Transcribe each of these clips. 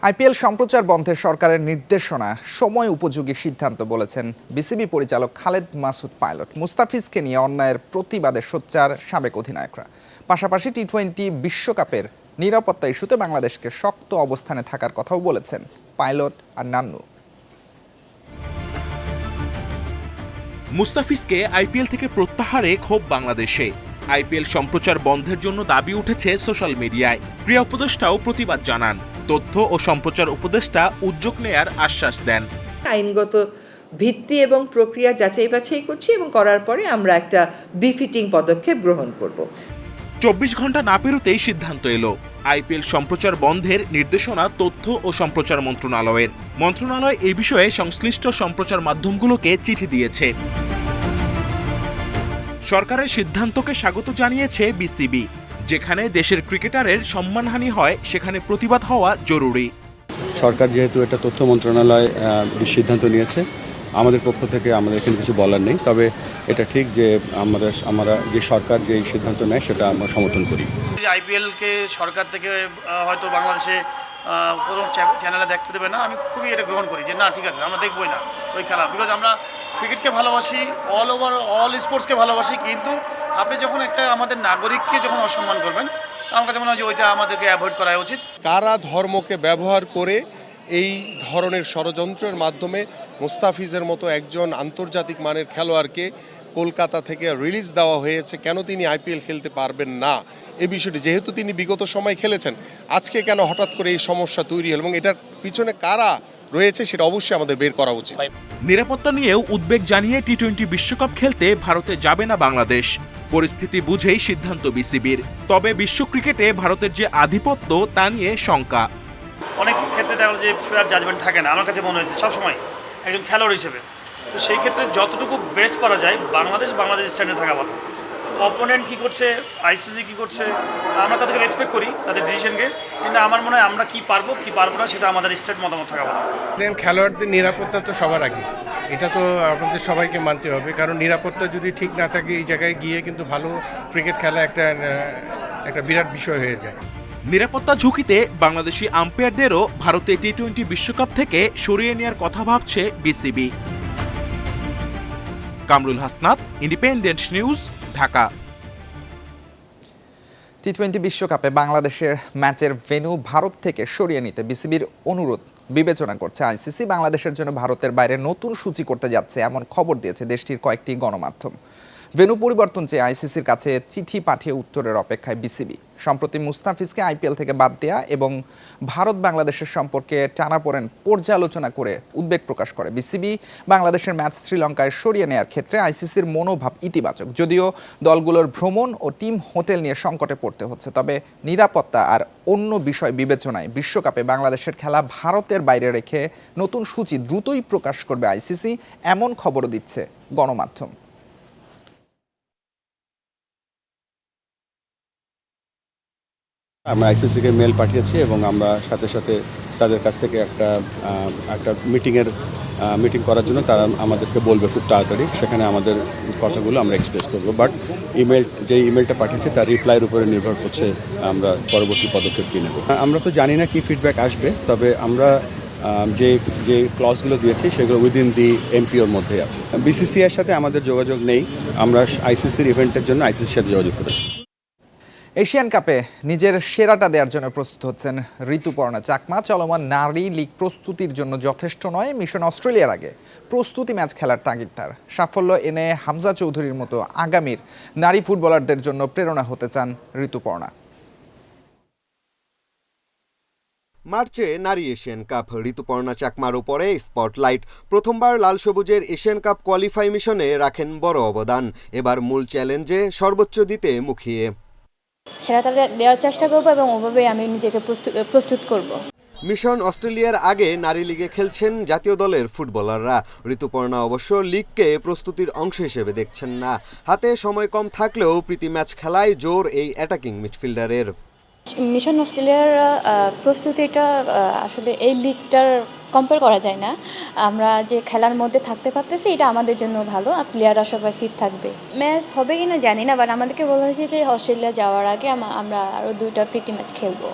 IPL সম্প্রচার বন্ধের সরকারের নির্দেশনা সময় উপযোগী সিদ্ধান্ত বলেছেন বিসিবি পরিচালক খালেদ মাসুদ পাইলট। মুস্তাফিজকে নিয়ে অন্যায়ের প্রতিবাদে সোচ্চার সাবেক অধিনায়করা। পাশাপাশি টি-20 বিশ্বকাপের নিরাপত্তা ইস্যুতে বাংলাদেশকে শক্ত অবস্থানে থাকার কথাও বলেছেন পাইলট আর নান্নু। মুস্তাফিজকে আইপিএল থেকে প্রত্যাহারে ক্ষোভ বাংলাদেশে। আইপিএল সম্প্রচার বন্ধের জন্য দাবি উঠেছে সোশ্যাল মিডিয়ায়। ক্রীড়া উপদেষ্টাও প্রতিবাদ জানান। তথ্য ও সম্প্রচার উপদেষ্টা উদ্যোগ নেয়ার আশ্বাস দেন। আইনগত ভিত্তি এবং প্রক্রিয়া যাচাই বাছাই করছি এবং করার পরে আমরা একটা বিফিটিং পদক্ষেপ গ্রহণ করব। 24 ঘন্টা না পেরোতেই সিদ্ধান্ত এলো। আইপিএল সম্প্রচার বন্ধের নির্দেশনা তথ্য ও সম্প্রচার মন্ত্রণালয়ের। মন্ত্রণালয় এই বিষয়ে সংশ্লিষ্ট সম্প্রচার মাধ্যমগুলোকে চিঠি দিয়েছে। সরকারের সিদ্ধান্তকে স্বাগত জানিয়েছে বিসিবি। যেখানে দেশের ক্রিকেটারের সম্মানহানি হয় সেখানে প্রতিবাদ হওয়া জরুরি। সরকার যেহেতু এটা তথ্য মন্ত্রণালয় সিদ্ধান্ত নিয়েছে, আমাদের পক্ষ থেকে আমাদের এখানে কিছু বলার নেই। তবে এটা ঠিক যে আমরা যে সরকার যে সিদ্ধান্ত নেয় সেটা আমরা সমর্থন করি। আইপিএলকে সরকার থেকে হয়তো বাংলাদেশে কোনো চ্যানেলে দেখতে দেবে না, আমি খুবই এটা গ্রহণ করি যে না ঠিক আছে আমরা দেখবই না ওই খেলা। বিকজ আমরা ক্রিকেটকে ভালোবাসি, অল স্পোর্টসকে ভালোবাসি, কিন্তু আপনি যখন একটা আমাদের নাগরিককে যখন অসম্মান করবেন, আমার কাছে মনে হয় যে ওইটা আমাদেরকে অ্যাভয়েড করা উচিত। কারা ধর্মকে ব্যবহার করে এই ধরনের ষড়যন্ত্রের মাধ্যমে মুস্তাফিজের মতো একজন আন্তর্জাতিক মানের খেলোয়াড়কে কলকাতা থেকে রিলিজ দেওয়া হয়েছে, কেন তিনি আইপিএল খেলতে পারবেন না এই বিষয়টি, যেহেতু তিনি বিগত সময় খেলেছেন, আজকে কেন হঠাৎ করে এই সমস্যা তৈরি হল এবং এটার পিছনে কারা রয়েছে সেটা অবশ্যই আমাদের বের করা উচিত। নিরাপত্তা নিয়েও উদ্বেগ জানিয়ে টি-20 বিশ্বকাপ খেলতে ভারতে যাবে না বাংলাদেশ। পরিস্থিতি বুঝেই সিদ্ধান্ত বিসিবির। তবে বিশ্ব ক্রিকেটে ভারতের যে আধিপত্য তা নিয়ে শঙ্কা। অনেক ক্ষেত্রে দেখা গেল যে ফেয়ার জাজমেন্ট থাকে না, আমার কাছে মনে হয়েছে সবসময় একজন খেলোয়াড় হিসেবে। তো সেই ক্ষেত্রে যতটুকু বেস্ট করা যায় বাংলাদেশ স্ট্যান্ডে থাকা ভালো। অপোনেন্ট কী করছে, আইসিসি কী করছে, আমরা তাদেরকে রেসপেক্ট করি তাদের ডিসিশনকে, কিন্তু আমার মনে হয় আমরা কী পারবো না সেটা আমাদের স্টেট মতামত থাকা ভালো। খেলোয়াড়দের নিরাপত্তা তো সবার আগে, এটা তো আপনাদের সবাইকে মানতে হবে। কারণ নিরাপত্তা যদি ঠিক না থাকে এই জায়গায় গিয়ে কিন্তু ভালো ক্রিকেট খেলা একটা বিরাট বিষয় হয়ে যায়। নিরাপত্তা ঝুঁকিতে বাংলাদেশি আম্পায়ারদেরও ভারতে টি-20 বিশ্বকাপ থেকে সরিয়ে নেওয়ার কথা ভাবছে BCB. Kamrul Hasnat, independent news, Dhaka. টি-20 বিশ্বকাপে বাংলাদেশের ম্যাচের ভেন্যু ভারত থেকে সরিয়ে নিতে বিসিবির অনুরোধ বিবেচনা করছে আইসিসি। বাংলাদেশের জন্য ভারতের বাইরে নতুন সূচি করতে যাচ্ছে এমন খবর দিয়েছে দেশটির কয়েকটি গণমাধ্যম। ভেন্যু পরিবর্তন চেয়ে আইসিসির কাছে চিঠি পাঠিয়ে উত্তরের অপেক্ষায় বিসিবি। সম্প্রতি মুস্তাফিজকে আইপিএল থেকে বাদ দেয়া এবং ভারত বাংলাদেশের সম্পর্কে টানাপোড়েন পর্যালোচনা করে উদ্বেগ প্রকাশ করে বিসিবি। বাংলাদেশের ম্যাচ শ্রীলঙ্কায় সরিয়ে নেওয়ার ক্ষেত্রে আইসিসির মনোভাব ইতিবাচক, যদিও দলগুলোর ভ্রমণ ও টিম হোটেল নিয়ে সংকটে পড়তে হচ্ছে। তবে নিরাপত্তা আর অন্য বিষয় বিবেচনায় বিশ্বকাপে বাংলাদেশের খেলা ভারতের বাইরে রেখে নতুন সূচি দ্রুতই প্রকাশ করবে আইসিসি, এমন খবরও দিচ্ছে গণমাধ্যম। আমরা আইসিসিকে মেল পাঠিয়েছি এবং আমরা সাথে সাথে তাদের কাছ থেকে একটা মিটিং করার জন্য তারা আমাদেরকে বলবে খুব তাড়াতাড়ি। সেখানে আমাদের কথাগুলো আমরা এক্সপ্রেস করবো। বাট ইমেলটা পাঠিয়েছি তার রিপ্লাইয়ের উপরে নির্ভর করছে আমরা পরবর্তী পদক্ষেপ কী নেব। আমরা তো জানি না কি ফিডব্যাক আসবে, তবে আমরা যে ক্লজগুলো দিয়েছি সেগুলো উইদিন দি এমপিওর মধ্যেই আছে। বিসিসিআইয়ের সাথে আমাদের যোগাযোগ নেই, আমরা আইসিসির ইভেন্টের জন্য আইসিসির সাথে যোগাযোগ করেছি। এশিয়ান কাপে নিজের সেরাটা দেওয়ার জন্য প্রস্তুত হচ্ছেন ঋতুপর্ণা চাকমা। চলমান নারী লীগ প্রস্তুতির জন্য যথেষ্ট নয়, মিশন অস্ট্রেলিয়ার আগে প্রস্তুতি ম্যাচ খেলার তাগিদ তার। সাফল্য এনে হামজা চৌধুরীর মতো আগামীর নারী ফুটবলারদের জন্য প্রেরণা হতে চান ঋতুপর্ণা। মার্চে নারী এশিয়ান কাপ, ঋতুপর্ণা চাকমার উপরে স্পটলাইট। প্রথমবার লাল সবুজের এশিয়ান কাপ কোয়ালিফাই মিশনে রাখেন বড় অবদান। এবার মূল চ্যালেঞ্জে সর্বোচ্চ দিতে মুখিয়ে। সেরাটা দেওয়ার চেষ্টা করব এবং ওভাবেই আমি নিজেকে প্রস্তুত করব। মিশন অস্ট্রেলিয়ার আগে নারী লিগে খেলছেন জাতীয় দলের ফুটবলাররা। ঋতুপর্ণা অবশ্য লিগকে প্রস্তুতির অংশ হিসেবে দেখছেন না। হাতে সময় কম থাকলেও প্রীতি ম্যাচ খেলায় জোর এই অ্যাটাকিং মিডফিল্ডারের। মিশন অস্ট্রেলিয়ার প্রস্তুতিটা আসলে এই লিগটার কম্পেয়ার করা যায় না। আমরা যে খেলার মধ্যে থাকতে পারতেছি এটা আমাদের জন্য ভালো, আর প্লেয়াররা সবাই ফিট থাকবে। ম্যাচ হবে কিনা জানি না, বাট আমাদেরকে বলা হয়েছে যে অস্ট্রেলিয়া যাওয়ার আগে আমরা আরও 2টা প্রীতি ম্যাচ খেলবো।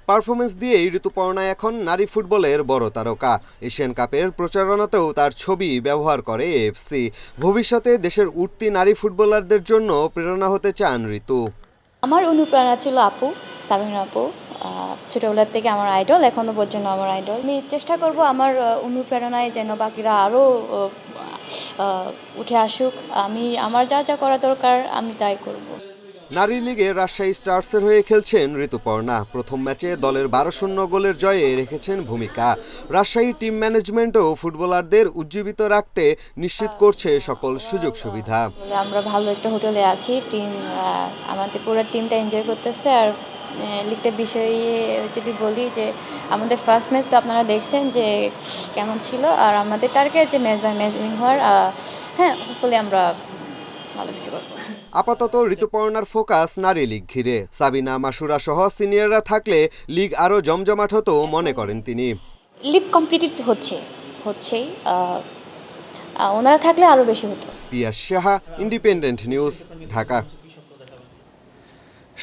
পারফরমেন্স দিয়েই ঋতুপর্ণা এখন নারী ফুটবলের বড় তারকা। এশিয়ান কাপের প্রচারণাতেও তার ছবি ব্যবহার করে এএফসি। ভবিষ্যতে দেশের উঠতি নারী ফুটবলারদের জন্য প্রেরণা হতে চান ঋতু। আমার অনুপ্রেরণা ছিল আপু, সাবিনা আপু। ছোটোবেলার থেকে আমার আইডল, এখনও পর্যন্ত আমার আইডল। আমি চেষ্টা করব আমার অনুপ্রেরণায় যেন বাকিরা আরও উঠে আসুক। আমার যা যা করা দরকার আমি তাই করব। নারী লিগে রাজশাহী স্টার্সের হয়ে খেলছেন ঋতুপর্ণা। প্রথম ম্যাচে দলের 12-0 গোলের জয়ে রেখেছেন ভূমিকা। রাজশাহী টিম ম্যানেজমেন্টও ফুটবলারদের উজ্জীবিত রাখতে নিশ্চিত করছে সকল সুযোগ সুবিধা। আমরা ভালো একটা হোটেলে আছি, আমাদের পুরো টিমটা এনজয় করতেছে। আর লিগটার বিষয়ে যদি বলি যে আমাদের ফার্স্ট ম্যাচ তো আপনারা দেখছেন যে কেমন ছিল, আর আমাদের টার্গেট যে ম্যাচ বাই ম্যাচ উইন হওয়ার। হ্যাঁ, হোপফুলি আমরা ভালো কিছু করবো। আপাতত ঋতুপর্ণার ফোকাস নারী লীগ ঘিরে। সাবিনা, মাসুরা সহ সিনিয়ররা থাকলে লিগ আরও জমজমাট হতো মনে করেন তিনি। লিগ কমপ্লিটেড হচ্ছেই, ওনারা থাকলে আরও বেশি হতো। পিয়াস সাহা, ইন্ডিপেন্ডেন্ট নিউজ, ঢাকা।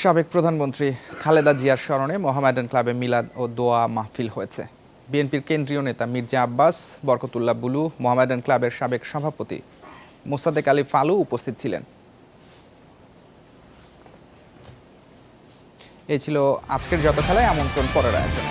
সাবেক প্রধানমন্ত্রী খালেদা জিয়ার স্মরণে মোহামেডান ক্লাবে মিলাদ ও দোয়া মাহফিল হয়েছে। বিএনপির কেন্দ্রীয় নেতা মির্জা আব্বাস, বরকতুল্লাহ বুলু, মোহামেডান ক্লাবের সাবেক সভাপতি মোসাদ্দেক আলী ফালু উপস্থিত ছিলেন। এই ছিল আজকের যত খেলায় আমন্ত্রণ পরের আয়োজন।